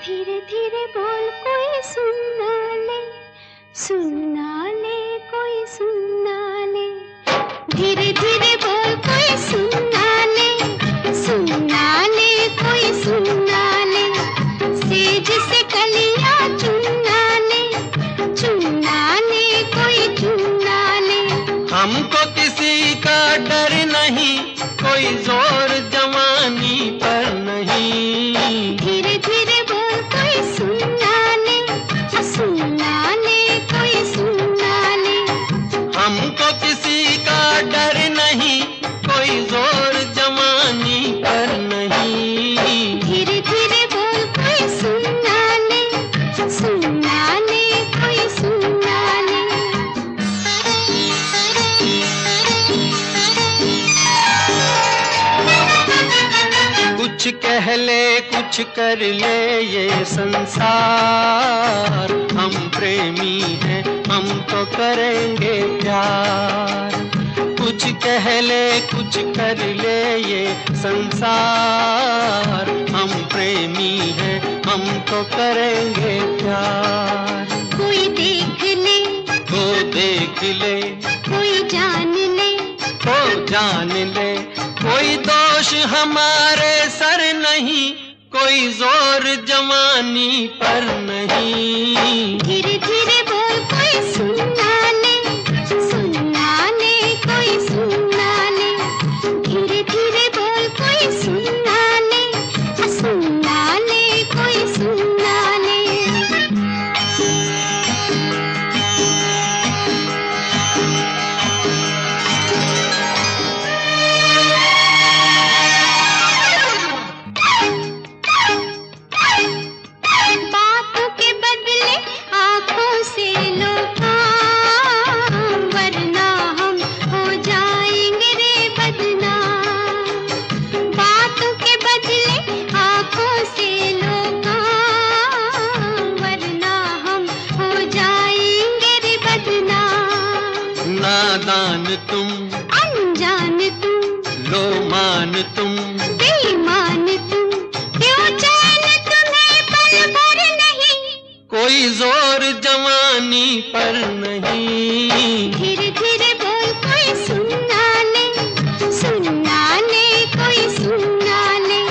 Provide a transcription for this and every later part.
धीरे धीरे बोल कोई सुनना ले कोई सुनना ले। धीरे धीरे बोल कोई सुनना ले कोई सुनना ले। सेज से कलियां चुनना ले कोई चुनना ले। हमको किसी का डर नहीं, कोई जोर जवानी पर नहीं। धीरे धीरे बोल कोई सुनना ले कोई सुनना ले। हमको किसी का डर नहीं, कोई जोर जवानी पर नहीं। धीरे धीरे बोल कोई सुनना ले कोई सुनना ले। कुछ कह ले कुछ कर ले ये संसार, हम प्रेमी हैं हम तो करेंगे प्यार। कुछ कह ले कुछ कर ले ये संसार, हम प्रेमी हैं हम तो करेंगे प्यार। कोई देख ले वो देख ले, कोई जान ले वो जान ले। कोई दोष हमारे सर नहीं, कोई जोर जवानी पर नहीं। धीरे धीरे बोल कोई सुनना ले कोई सुनना ले। धीरे धीरे बोल कोई सुनना ले कोई सुनना ले। बातों के बदले आँखों से लो काम, वरना हम हो जाएंगे रे बदनाम। बातों के बदले आँखों से लो काम, वरना हम हो जाएंगे रे बदनाम। नादान तुम अनजान तुम, लो मान तुम, बेईमान तुम, क्यों चैन तुम्हें पल भर नहीं। कोई जोर जवानी पर नहीं। धीरे धीरे बोल कोई सुनना ले कोई सुनना ले।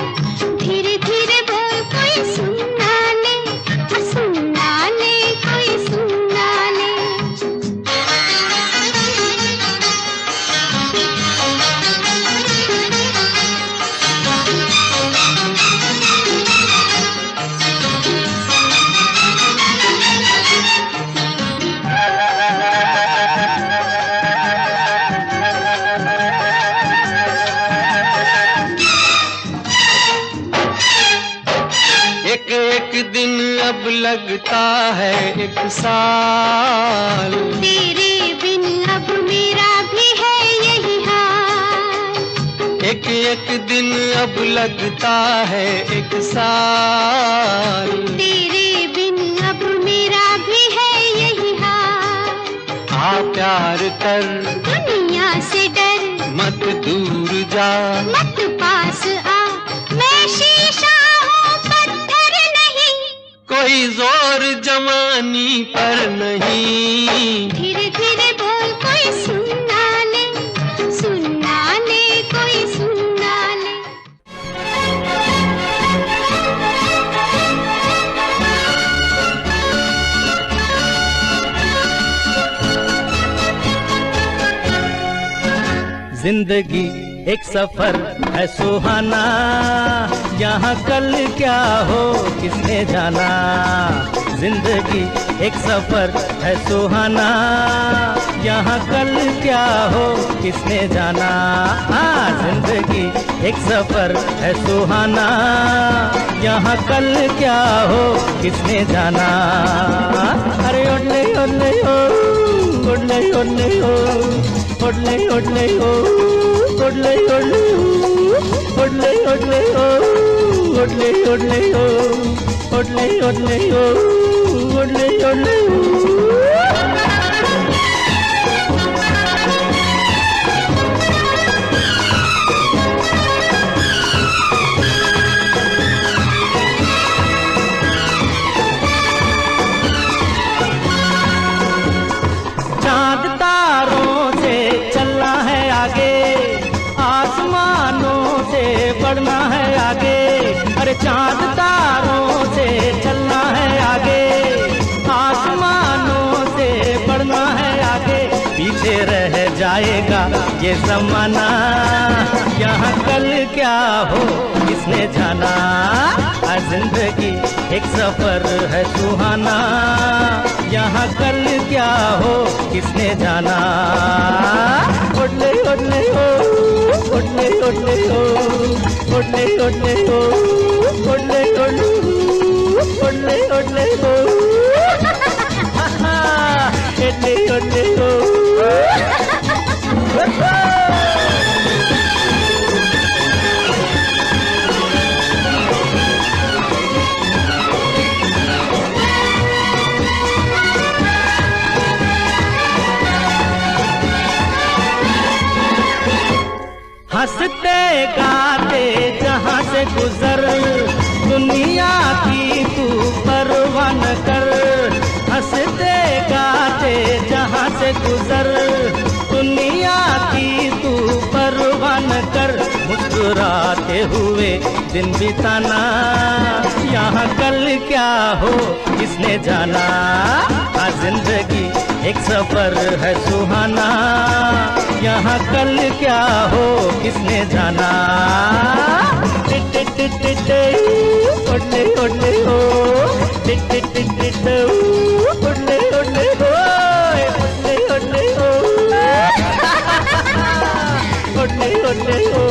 धीरे धीरे बोल कोई सुनना ले कोई सुनना ले। एक एक दिन अब लगता है एक साल, तेरे बिन अब मेरा भी है यही हाल। एक एक दिन अब लगता है एक साल। तेरे बिन अब मेरा भी है यही हाल। आ प्यार कर दुनिया से डर, मत दूर जा, मत पास आ, मैं शीशा हूँ पत्थर नहीं। कोई जोर जवानी पर नहीं। धीरे धीरे बोल कोई सुनना ले कोई सुनना ले। जिंदगी एक सफर है सुहाना, यहाँ कल क्या हो किसने जाना। जिंदगी एक सफर है सुहाना, यहाँ कल क्या हो किसने जाना। हाँ, जिंदगी एक सफर है सुहाना, यहाँ कल क्या हो किसने जाना। अरे ओडले ओडले ओ, ओडले ओडले ओ, ओडले ओडले ओ, ओडले ओडले ओ, ओडले ओडले ओ, ओडले ओडले ओ, ओडले ओडले ओ, ओडले ओडले ओ। दिखाएगा ये जमाना, यहाँ कल क्या हो किसने जाना। जिंदगी एक सफर है सुहाना, यहाँ कल क्या हो किसने जाना। ओडले ओडले हो, ओडले ओडले हो, ओडले ओडले हो, ओडले ओडले हो, ओडले ओडले हो, ओडले ओडले हो। हंसते गाते जहाँ से गुजर, दुनिया की तू परवाह न कर। हंसते गाते जहाँ से गुजर, दुनिया की तू परवाह न कर। मुस्कुराते हुए दिन बिताना, यहाँ कल क्या हो किसने जाना। जिंदगी एक सफर है सुहाना, यहाँ कल क्या हो किसने जाना। ओडले ओडले हो, ओडले ओडले हो, ओडले ओडले हो, ओडले ओडले हो।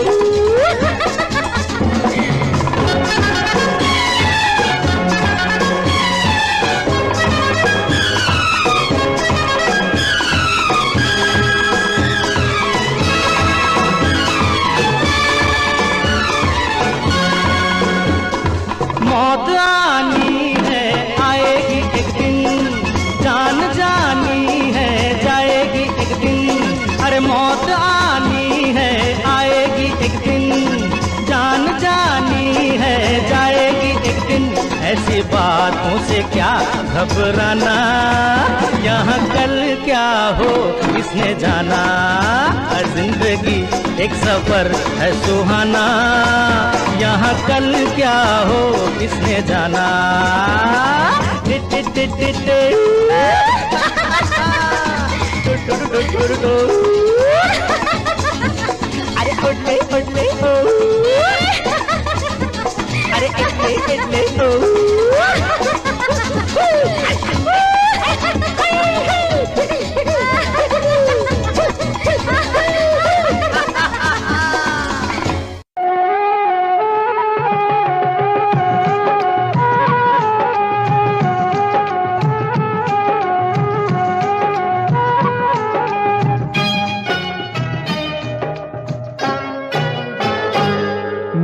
मौत आनी है आएगी एक दिन, जान जानी है जाएगी एक दिन। अरे मौत आनी है आएगी एक दिन, जान जानी है जाएगी एक दिन। ऐसी बातों से क्या घबराना, यहाँ कल क्या हो किसने जाना। जिंदगी एक सफर है सुहाना, यहाँ कल क्या हो किसने जाना। अरे ओडले ओडले हो, अरे ओडले ओडले हो।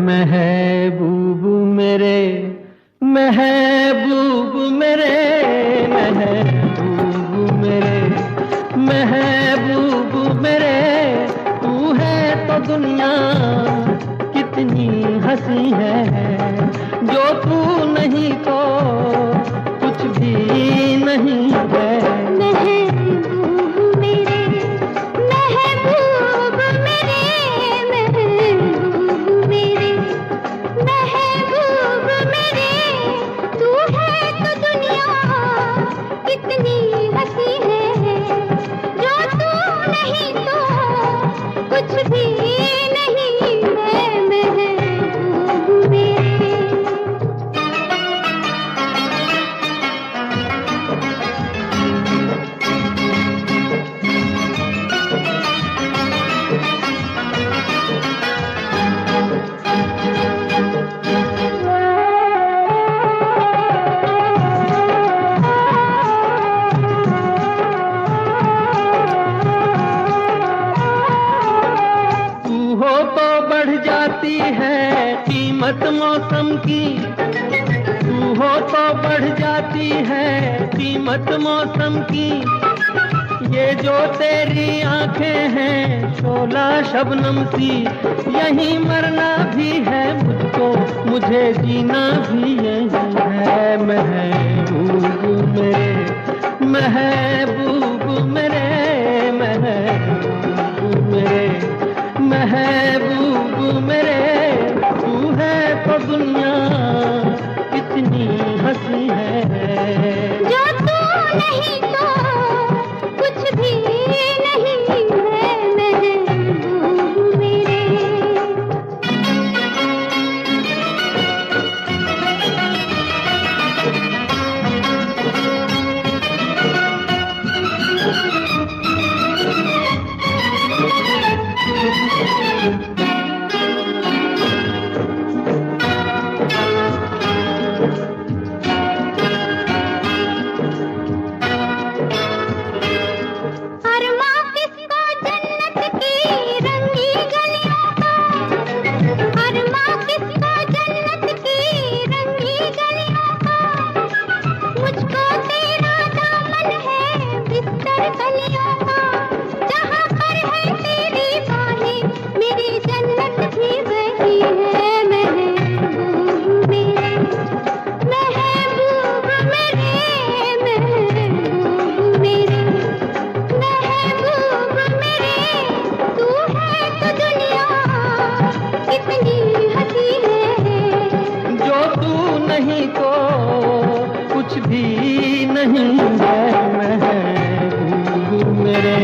महबूब मेरे, महबूब मेरे, महबूब मेरे, महबूब मेरे। तू है तो दुनिया कितनी हंसी है, जो तू नहीं तो कुछ भी नहीं है। कीमत मौसम की, तू हो तो बढ़ जाती है कीमत मौसम की। ये जो तेरी आंखें हैं शोला शबनम सी, यहीं मरना भी है मुझको, मुझे जीना भी यही है। महबूब मेरे, महबूब मेरे, महबूब मेरे, महबूब मेरे। तू है तो दुनिया कितनी हंसी है, जो तू नहीं तो कुछ भी नहीं है। कुछ भी नहीं है महबूब मेरे।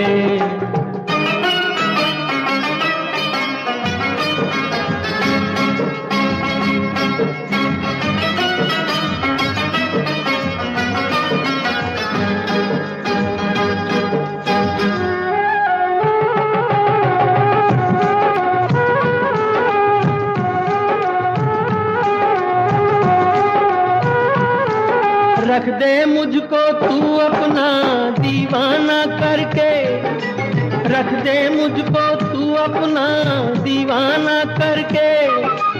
रख दे मुझको तू अपना दीवाना करके, रख दे मुझको तू अपना दीवाना करके।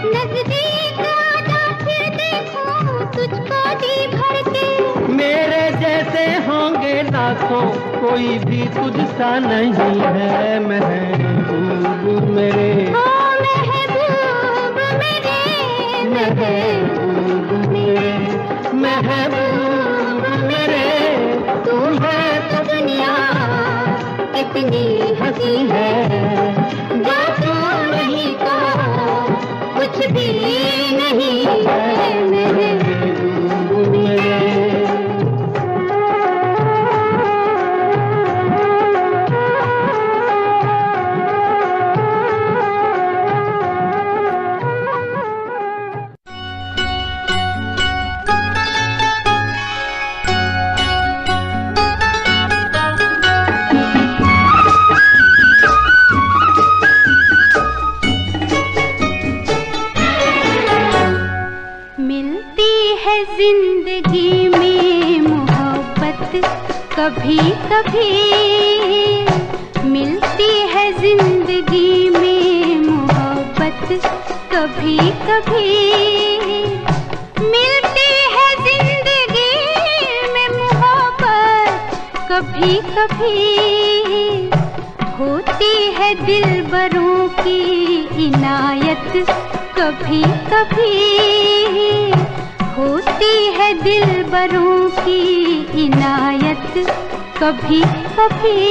नजदीक आजा फिर देखूं तुझको जी भर के। मेरे जैसे होंगे लाखों, कोई भी तुझसा नहीं है महबूब मेरे। ओ महबूब मेरे, महबूब मेरे, महबूब मेरे। तू है तो दुनिया कितनी हंसी है, जो तू नहीं तो कुछ भी नहीं है महबूब मेरे। जिंदगी में मोहब्बत कभी कभी मिलती है, जिंदगी में मोहब्बत कभी कभी मिलती है, जिंदगी में मोहब्बत कभी कभी होती है, दिलबरों की इनायत कभी कभी होती है, दिलबरों की इनायत कभी कभी।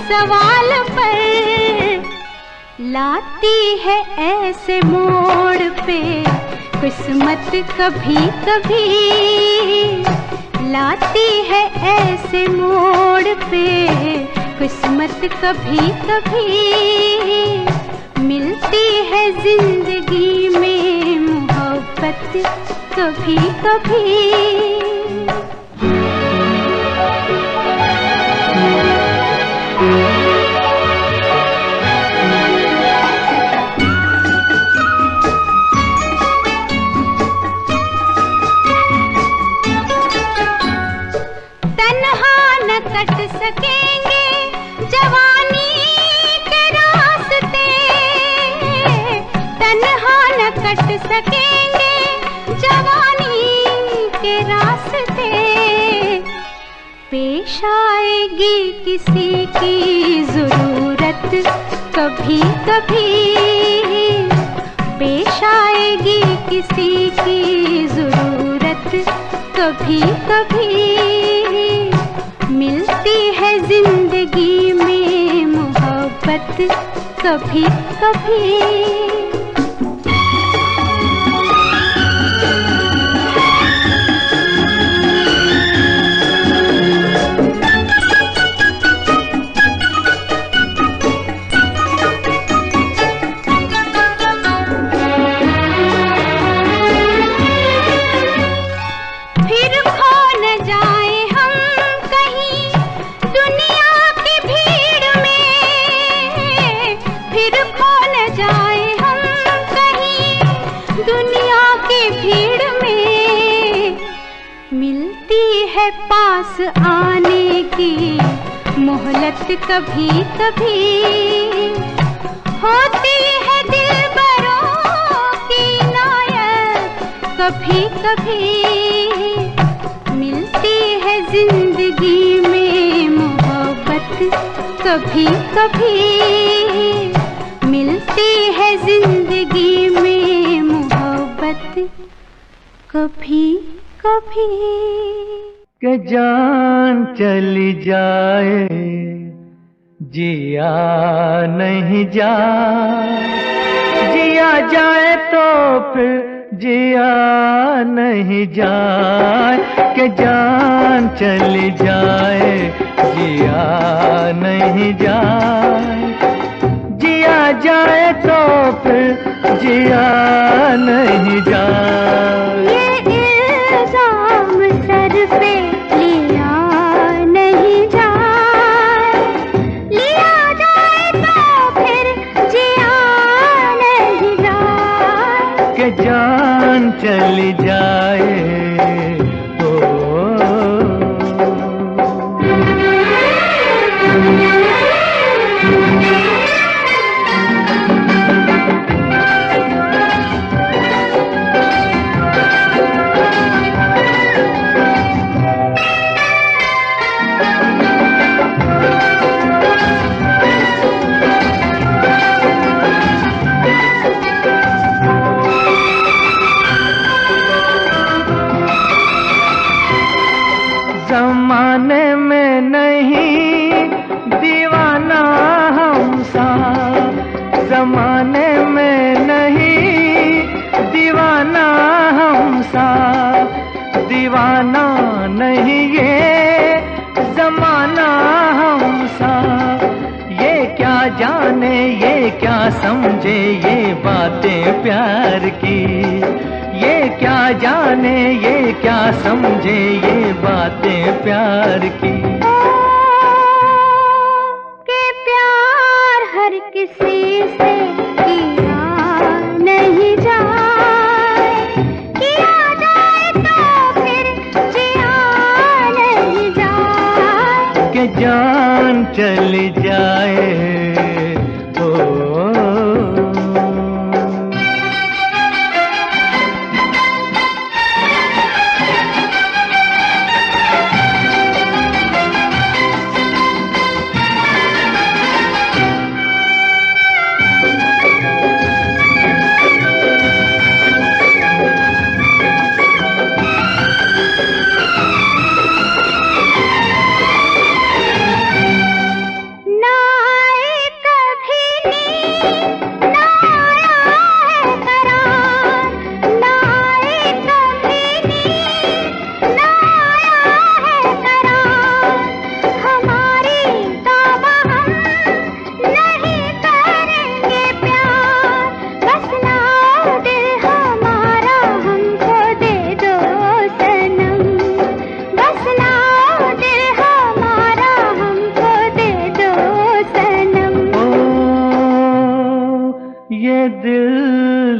सवाल पर लाती है ऐसे मोड़ पे किस्मत कभी कभी, लाती है ऐसे मोड़ पे किस्मत कभी कभी मिलती है, जिंदगी में मोहब्बत कभी कभी। कट सकेंगे जवानी के रास्ते, तन्हा न कट सकेंगे जवानी के रास्ते। पेश आएगी किसी की जरूरत कभी कभी, पेश आएगी किसी की जरूरत कभी कभी मिलती है, जिंदगी में मोहब्बत कभी कभी। पास आने की मोहलत कभी कभी होती है, दिल कभी कभी मिलती है जिंदगी में मोहब्बत, कभी कभी मिलती है जिंदगी में मोहब्बत, कभी कभी। कि जान चली जाए जिया नहीं जाए, जिया जाए तो फिर जिया नहीं जाए। कि जान चली जाए जिया नहीं जाए, जिया जाए तो फिर जिया नहीं जाए। ये इल्जाम सर पे लिया नहीं जाए, लिया जाए तो फिर जिया नहीं जाए। कि जान चली जाए ज़माने में नहीं दीवाना हम सा, ज़माने में नहीं दीवाना हम सा, दीवाना नहीं ये ज़माना हम सा। ये क्या जाने ये क्या समझे ये बातें प्यार की, ये क्या जाने ये क्या समझे ये बातें प्यार की। कि प्यार हर किसी से किया नहीं जाए, किया जाए तो फिर जिया नहीं जाए। कि जान चली जाए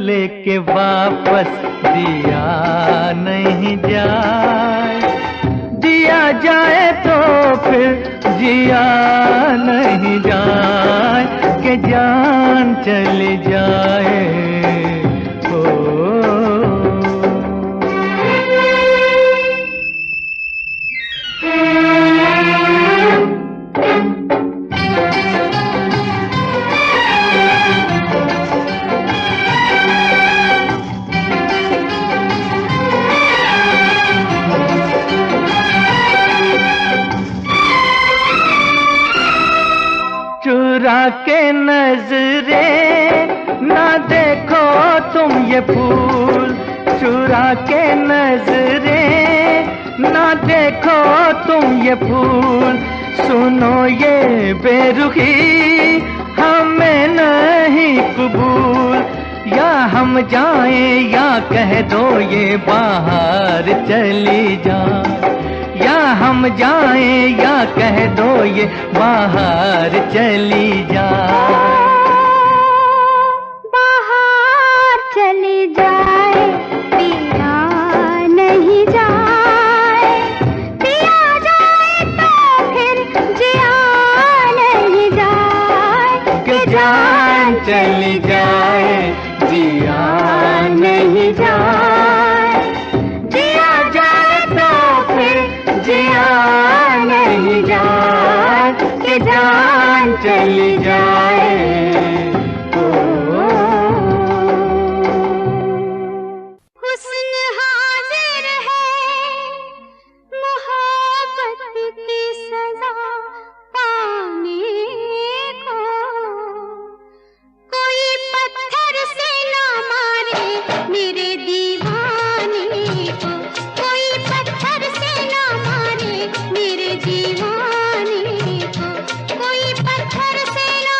लेके वापस दिया नहीं जाए, दिया जाए तो फिर जिया नहीं जाए। कि जान चली जाए चुरा के नजरे ना देखो तुम ये फूल, चुरा के नजरे ना देखो तुम ये फूल। सुनो ये बेरुखी हमें नहीं कबूल, या हम जाएं या कह दो ये बाहर चली जाए, या हम जाएं या कह दो ये बाहर चली जाए। बाहर चली जाए पिया नहीं जाए, पिया जाए तो फिर जिया नहीं जाए। कि जान चली जाए जिया नहीं जाए, चली जाए। हुस्न हाजिर है मोहब्बत की सजा पाने को, कोई पत्थर से ना मारे मेरे दीवाने को, कोई पत्थर से ना मारे मेरे दीवाने को, कोई पत्थर से ना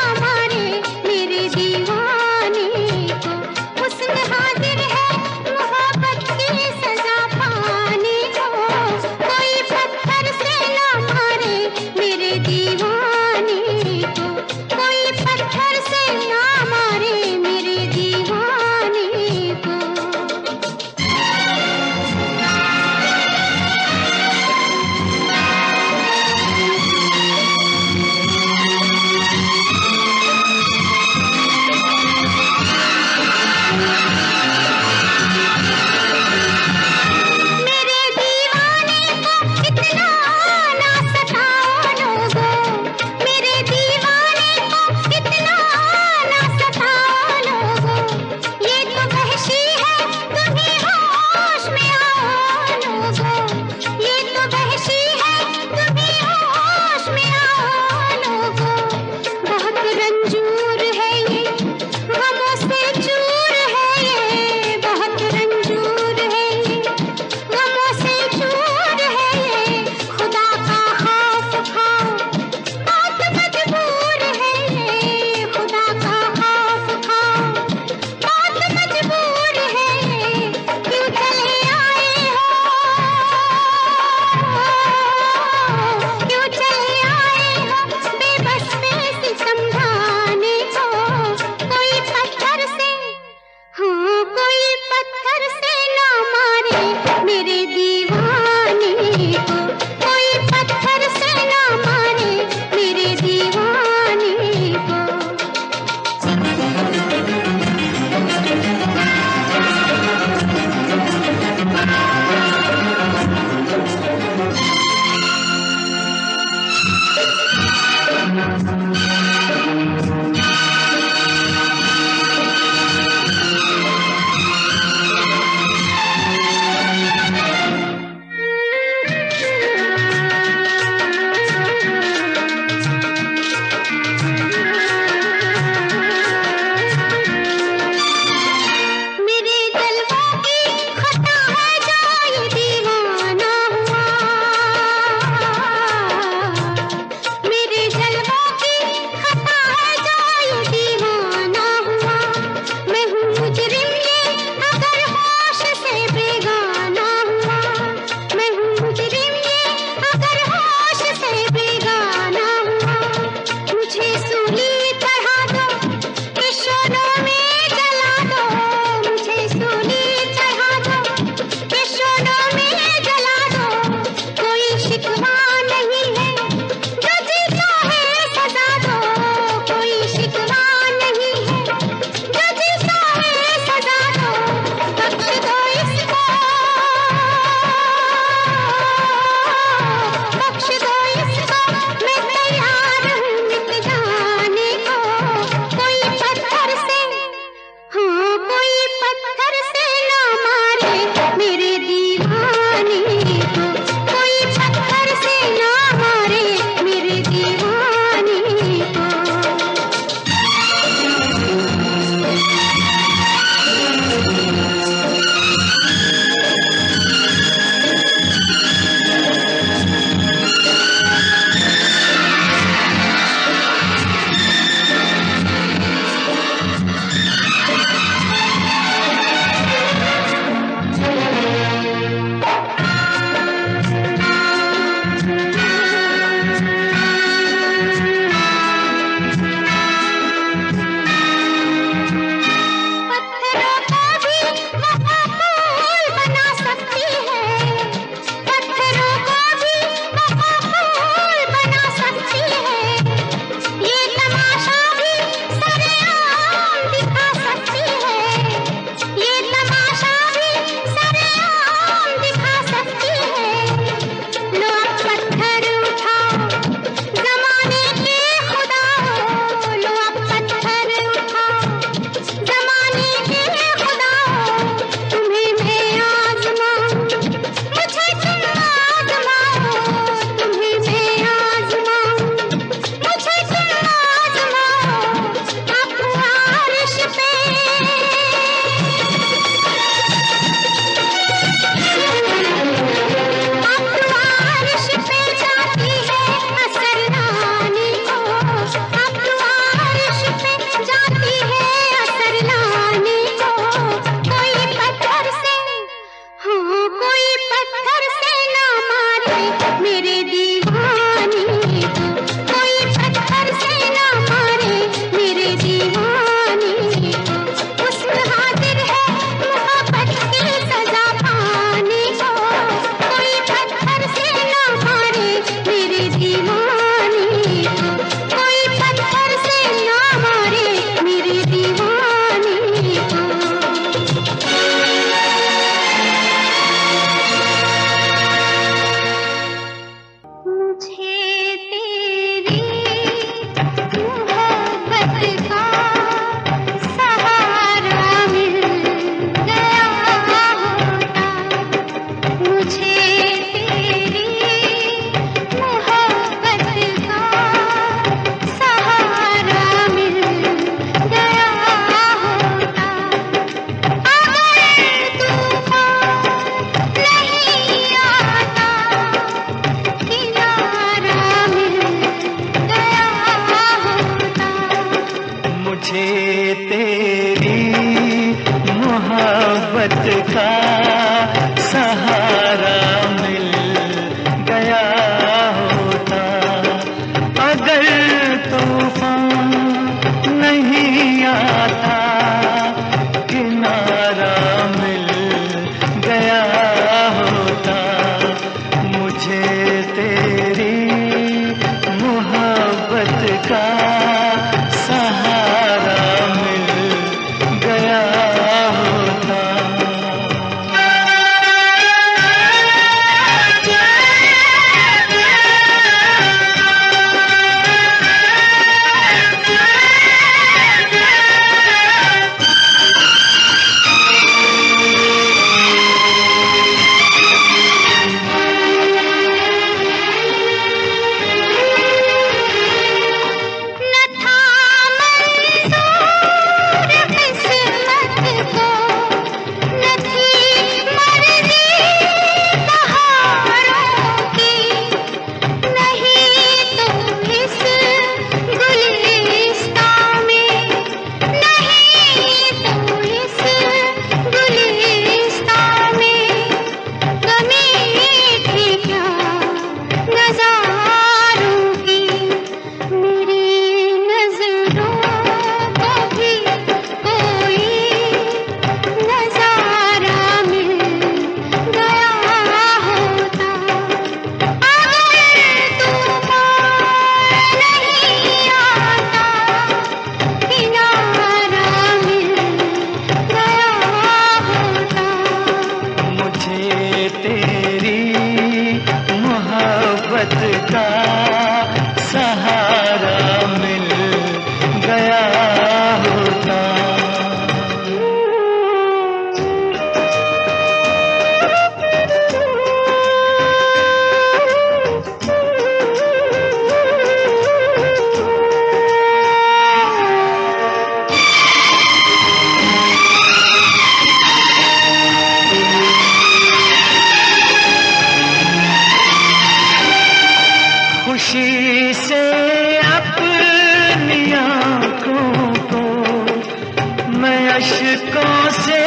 अश्कों से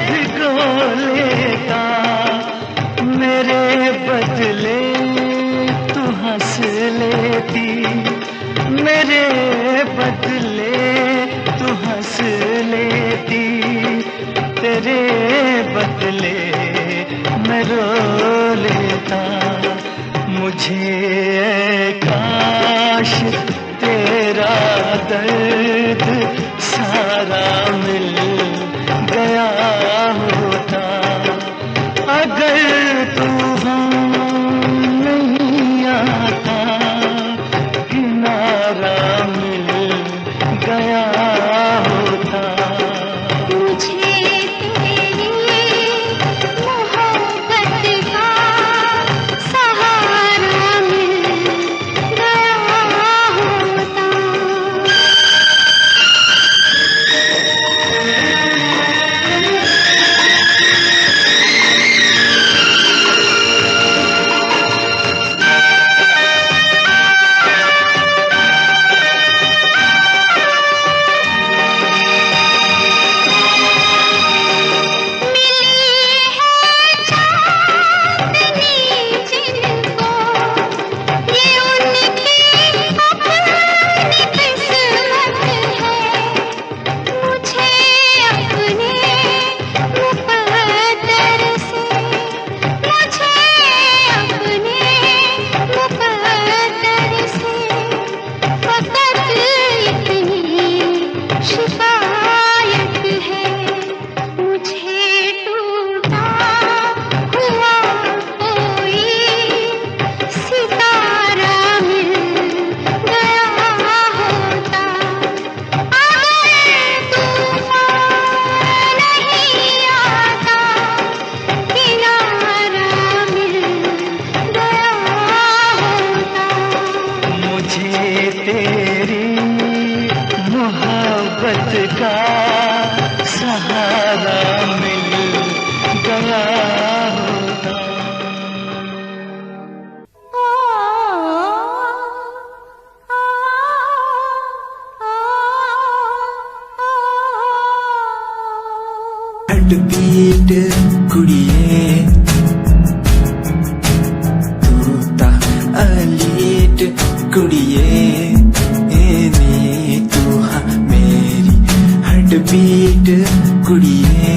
भिगो लेता, मेरे बदले तू हंस लेती, मेरे बदले तू हंस लेती, तेरे बदले मैं रो लेता। मुझे काश तेरा दर्द सारा मिल गया होता, अगर तूफान नहीं आता, किनारा मिल गया होता। मुझे तेरी मोहब्बत का सहारा मिल गया होता। तेरी मोहब्बत का सहारा मिल गया होता। बीट कुड़िए तू ता अलीट कुड़िए नी तू हाँ मेरी हार्ट बीट कुड़िए।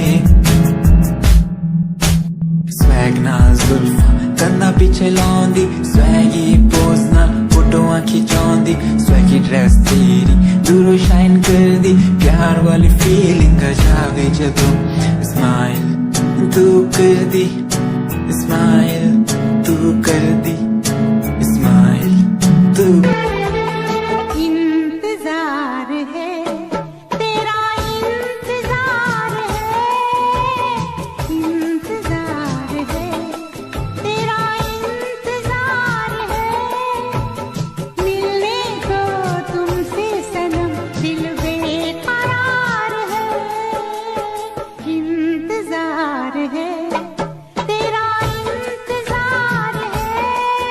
स्वैग ना जुल्फा कन्ना पिछे लाउंदी, स्वैगी पोज ना फोटोआं खिचाउंदी, स्वैगी ड्रेस तेरी दूरों शाइन कर दी, प्यार वाली फीलिंग आ जावे जदों स्माइल तू कर दी, स्माइल तू कर दी, स्माइल तू। इंतजार है तेरा, इंतजार है, इंतजार है तेरा, इंतजार है, मिलने को तुमसे सनम दिल बेकरार है। इंतजार है तेरा, इंतजार है,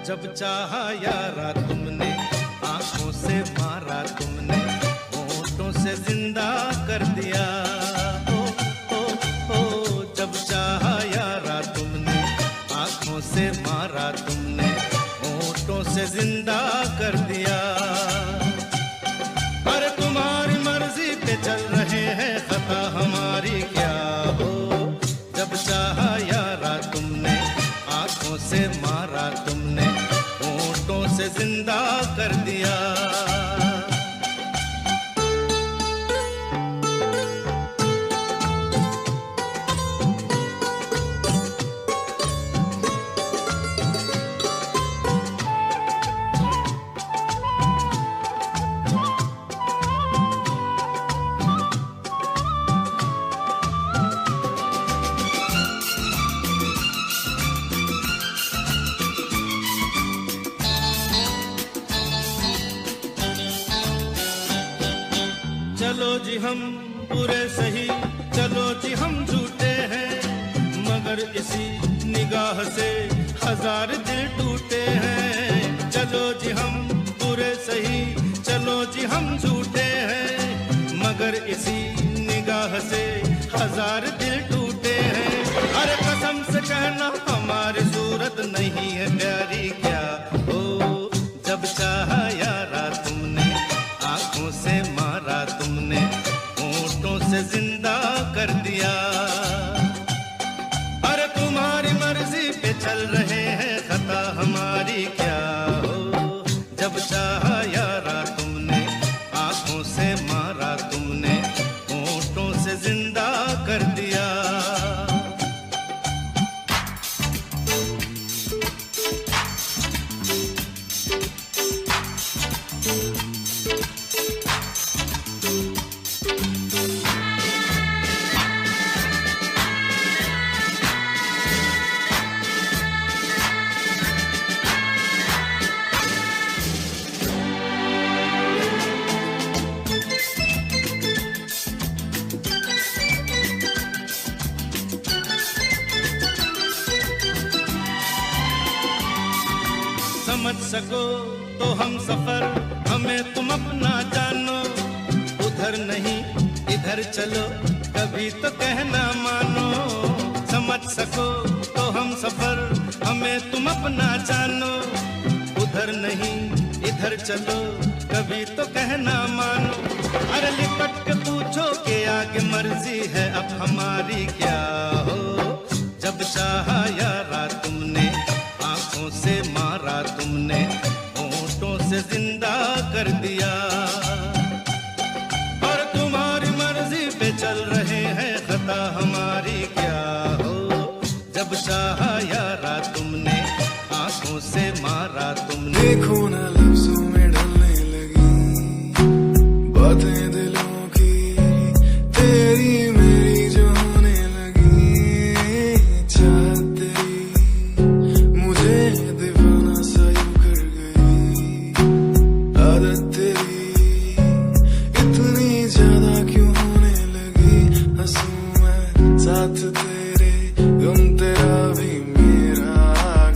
जब चाहा यारा तुमने, आंखों से मारा तुमने, होठों से जिंदा कर दिया। ओ ओ ओ जब चाहा यारा तुमने, आंखों से मारा तुमने, होठों से जिंदा कर दिया। अरे तुम्हारी मर्जी पे चल रहे हैं, खता हमारी क्या हो। जब चाहा यारा तुमने, आंखों से मारा तुमने, होठों से जिंदा कर दिया। चलो जी हम बुरे सही, चलो जी हम झूठे हैं, मगर इसी निगाह से हजार दिल टूटे हैं। चलो जी हम बुरे सही, चलो जी हम झूठे हैं, मगर इसी निगाह से हजार दिल टूटे हैं। अरे कसम से कहना हमारी सूरत नहीं है प्यारी क्या हो। जब चाहा यारा तुमने, आंखों से मारा तुमने, होठों से जिंदा कर दिया। अरे तुम्हारी मर्जी पे चल रहे हैं, खता हमारी क्या हो। जब चाहा यारा तुमने, आंखों से मारा तुमने, होठों से जिंदा कर दिया। समझ सको तो हम सफर, हमें तुम अपना जानो। उधर नहीं इधर चलो, कभी तो कहना मानो। समझ सको तो हम सफर, हमें तुम अपना जानो। उधर नहीं इधर चलो, कभी तो कहना मानो। अरे लिपट के पूछो कि आगे मर्जी है अब हमारी क्या हो। जब चाहा यारा तुमने, आंखों से मारा तुमने, होठों से जिंदा कर दिया। और तुम्हारी मर्जी पे चल रहे हैं, खता हमारी क्या हो। जब चाहा यारा तुमने, आंखों से मारा तुमने। देखो ना लफ्जों में ढलने लगी बातें दिलों की, तेरी मेरी जो होने लगी। चाहत तेरी मुझे दीवाना सा यूं कर गई। आदत तेरी इतनी ज्यादा क्यों होने लगी। हंसूं मैं साथ तेरे, गम तेरा भी मेरा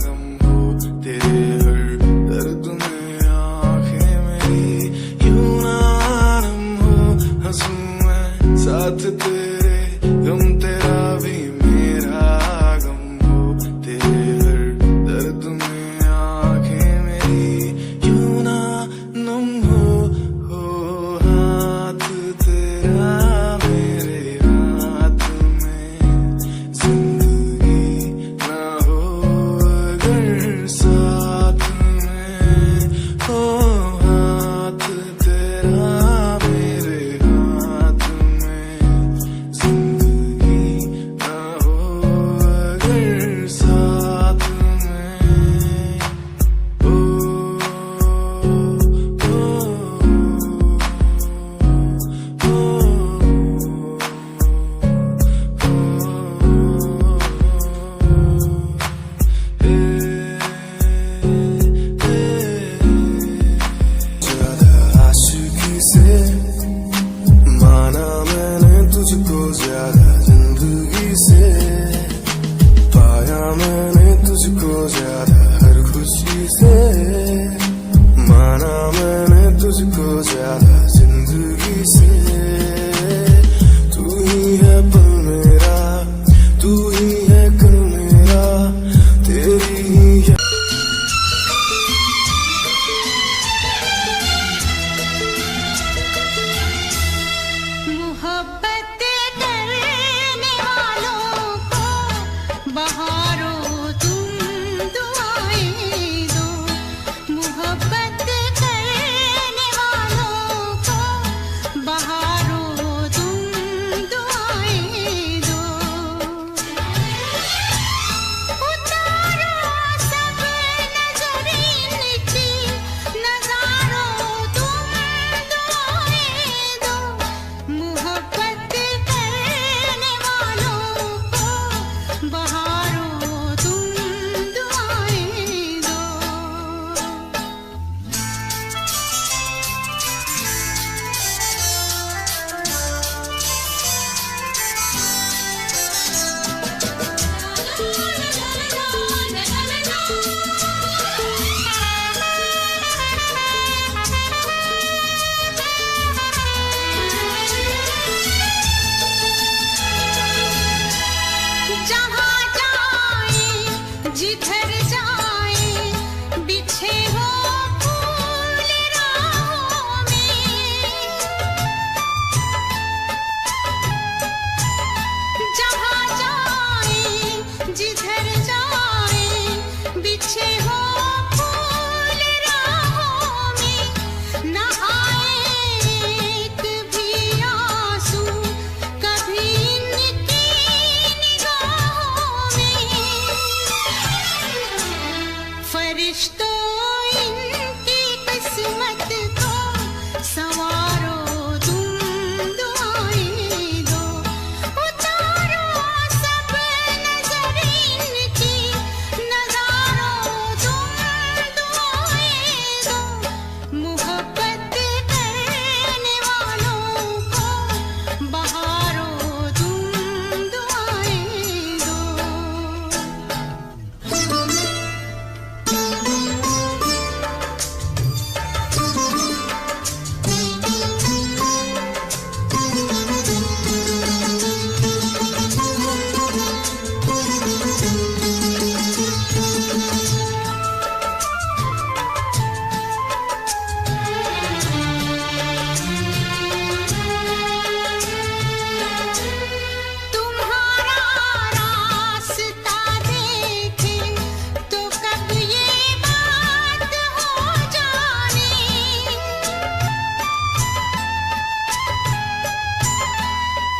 गम हो। तेरे हर दर्द में आंखें मेरी यूं ना नम हो। हंसूं मैं साथ तेरे, गम तेरा भी मेरा गम हो। तेरे हर दर्द में आंखें मेरी यूं ना नम हो। हाथ तेरा मेरे हाथ में, जिंदगी ना हो अगर साथ में। हो हाथ तेरा मेरे हाथ में, जिंदगी ना हो अगर साथ में। ओ ज्यादा आशिकी से माना मैंने तुझको, ज्यादा जिंदगी से पाया मैंने तुझको, ज्यादा हर खुशी से जिधर जाए बिछे हो फूल राहों में, जहाँ जाए जिधर जाए बिछे हो फूल राहों में, न आए एक भी आंसू कभी इनकी निगाहों में। फरिश्तों इनकी किस्मत को संवारो तुम दुआएं दो, उतारो सब नजर इनकी, नजारो तुम दुआएं दो। मोहब्बत करने वालों को बहारो तुम दुआएं दो। तुम्हारा रास्ता देखे तो कब ये बात हो जाने,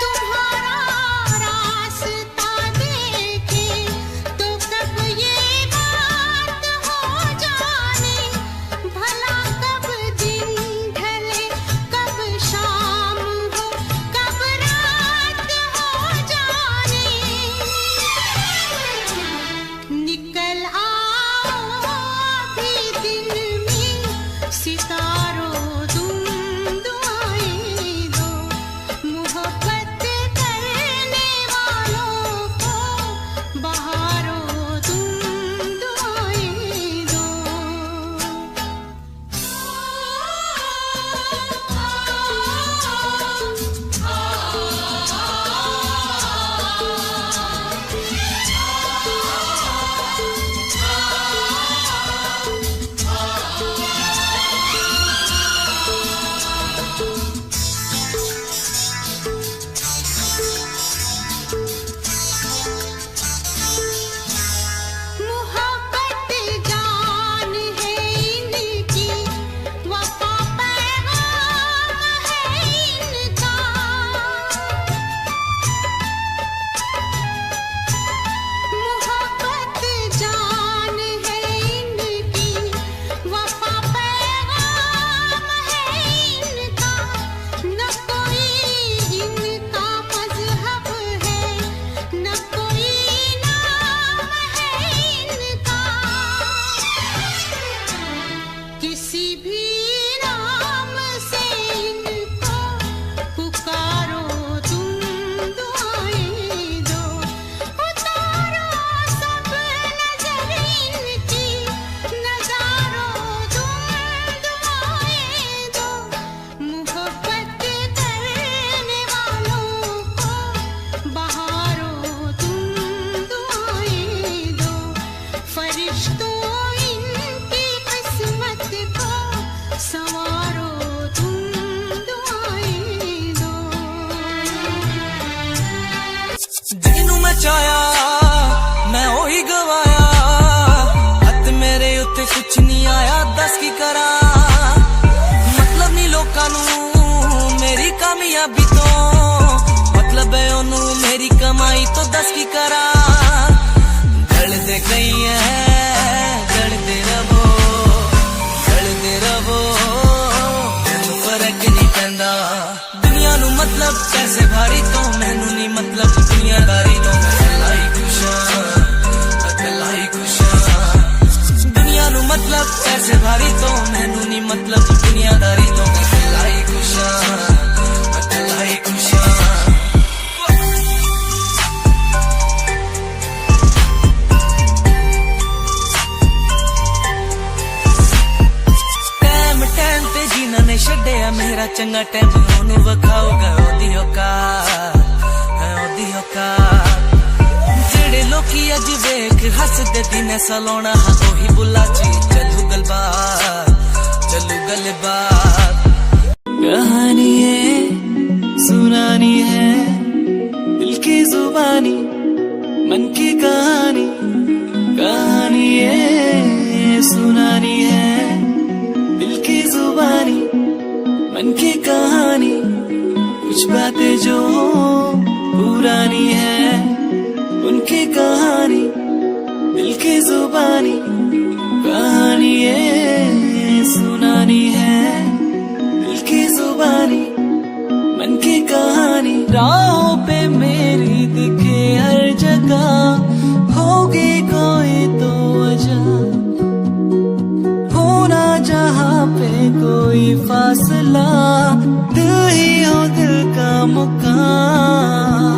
तुम्हारा रास्ता देखे तो कब ये बात हो जाने। भला कब दिन ढले कब शाम हो कब रात हो जाने। निकल आओ अभी दिन में सितारों तुम दुआएं दो, मोहब्बत करने वालों को बहारो तुम दुआएं दो। मोहब्बत जान है इनकी, वफा पैगाम है इनका। मोहब्बत जान है इनकी, वफा पैगाम है इनका। न कोई इनका मजहब है, न कोई नाम है इनका। किसी भी नाम से इनको पुकारो तुम दुआएं दो, उतारो सब नजर इनकी, नजारो तुम दुआएं दो। मोहब्बत करने वालों को बहारो तुम दुआएं दो। फरिश्तों इनकी किस्मत को संवारो तुम दुआएं दो। ਜਿਹਨੂੰ ਮੈਂ ਚਾਹਿਆ ਮੈਂ ਉਹੀ ਗਵਾਇਆ, ਹੱਥ ਮੇਰੇ ਉੱਤੇ ਕੁਛ ਨਹੀਂ ਆਇਆ, ਦੱਸ ਕੀ ਕਰਾਂ। ਮਤਲਬ ਨਹੀਂ ਲੋਕਾਂ ਨੂੰ ਮੇਰੀ ਕਾਮਯਾਬੀ ਤੋਂ, ਮਤਲਬ ਹੈ ਉਹਨੂੰ ਮੇਰੀ ਕਮਾਈ ਤੋਂ, ਦੱਸ ਕੀ ਕਰਾਂ। ਜਲਦੇ ਗਈ ਹੈ ਜਲਦੇ ਰਵੋ, ਮੈਨੂੰ ਫਰਕ ਨਹੀਂ ਪੈਂਦਾ। ਦੁਨੀਆ ਨੂੰ ਮਤਲਬ ਪੈਸੇ ਭਾਰੀ ਤੋਂ, ਮੈਨੂੰ ਨਹੀਂ ਮਤਲਬ ਦੁਨੀਆਦਾਰੀ ਤੋਂ। ਮੈਂ ਇਕੱਲਾ ਹੀ ਖੁਸ਼ ਹਾਂ, ਇਕੱਲਾ ਹੀ ਖੁਸ਼ ਹਾਂ। ਦੁਨੀਆ ਨੂੰ ਮਤਲਬ ਪੈਸੇ ਭਾਰੀ ਤੋਂ, ਮੈਨੂੰ ਨਹੀਂ ਮਤਲਬ ਦੁਨੀਆਦਾਰੀ ਤੋਂ। ਮੈਂ ਇਕੱਲਾ ਹੀ ਖੁਸ਼ ਹਾਂ, ਇਕੱਲਾ ਹੀ ਖੁਸ਼ ਹਾਂ। ਟਾਈਮ ਤੇ ਜਿਨ੍ਹਾਂ ਨੇ ਛੱਡਿਆ ਮੇਰਾ ਚੰਗਾ ਟਾਈਮ, ਉਹਨੂੰ ਵਿਖਾਊਗਾ ਉਹਦੀ ਔਕਾਤ, ਉਹਦੀ ਔਕਾਤ। ਜਿਹੜੇ ਲੋਕੀ ਅੱਜ ਵੇਖ ਹੱਸਦੇ ਦਿਨੇ ਸਲਾਉਣਾ ਹਾਂ ਉਹੀ ਬੁਲਾਚੀ ਚੱਲੂ ਗਲਬਾਤ ਚੱਲੂ ਗਲਬਾਤ कहानी है सुनानी है दिल की जुबानी मन की कहानी कहानी है सुनानी है दिल की जुबानी मन की कहानी कुछ बातें जो पुरानी है उनकी कहानी दिल की जुबानी कहानी है सुनानी है दिल की जुबानी मन की कहानी राहों पे मेरी दिखे हर जगह होगी कोई तो वजह होना जहाँ पे कोई फासला दिल ही हो दिल का मुकाम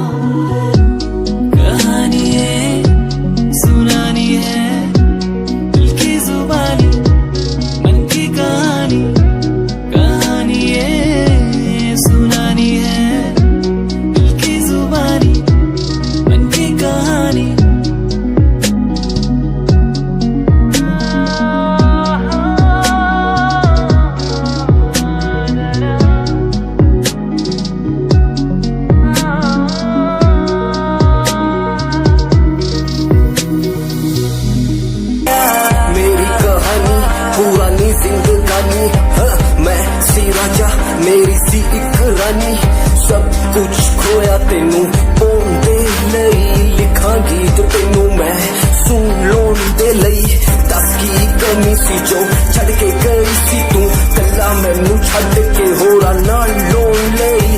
कहानी है सुनानी है दिल की जुबानी मन की कहानी कहानी है सुनानी है दिल की जुबानी मन की कहानी पुरानी जिंदगानी मैं सी राजा मेरी सी एक रानी सब कुछ खोया तेनू पाउण दे लई लिखा गीत तेनू मैं सुन लोन दे लई दस की कमी सी जो छड़ के गई सी तू कला मैनू छड़ के होरा नाल लोन लई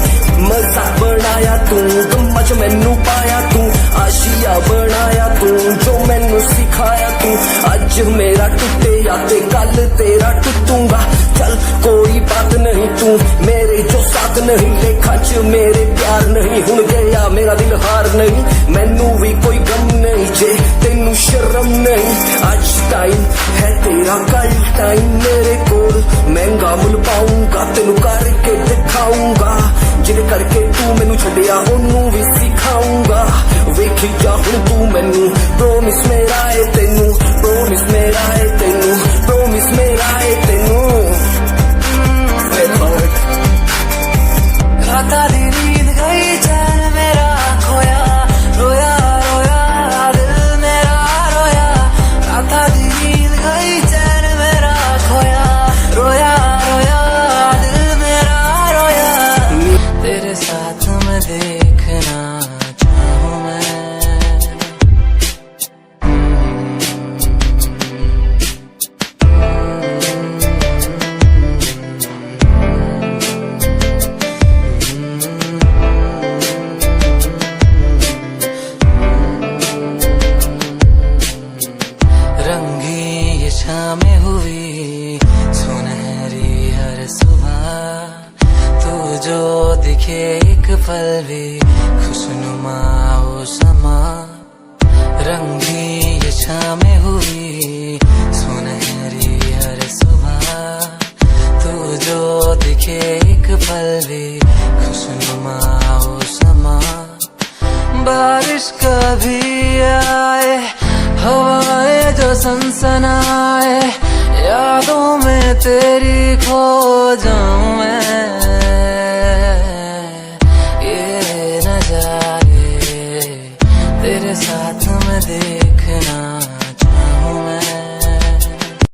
मजा बनाया तू गम्मा च मैनू पाया तू आशिया बनाया तू जो मैनू सिखाया तू अज मेरा टुटे या ते कल तेरा टूटूंगा चल कोई बात नहीं तू मेरे जो साथ नहीं लेखा च मेरे प्यार नहीं हुण गया मेरा दिल हार नहीं मैनू भी कोई गम नहीं जे तेनू शर्म नहीं आज टाइम है तेरा कल टाइम मेरे कोल महंगा मुल पाऊंगा तेनू करके दिखाऊंगा जिद करके तू मैनू छड्डिया ओनू भी सिखाऊंगा वेखी जा हुण तू मैनू प्रोमिस मेरा है तेनू प्रोमिस मेरा है तेनू प्रोमिस मेरा है तेनू राता दी नींद गई चैन मेरा खोया रोया रोया दिल मेरा रोया राता दी नींद गई चैन मेरा खोया रोया रोया दिल मेरा रोया तेरे साथ मैं देखना चाहूं मैं रंगी ये शामें हुई सुनहरी हर सुबह तू जो दिखे एक पल भी खुशनुमा हो समा रंगी ये शामें हुई सुनहरी हर सुबह तू जो दिखे एक पल भी खुशनुमा हो समा बारिश कभी आए हवाएं जो सनसनाए यादों में तेरी खो जाऊं मैं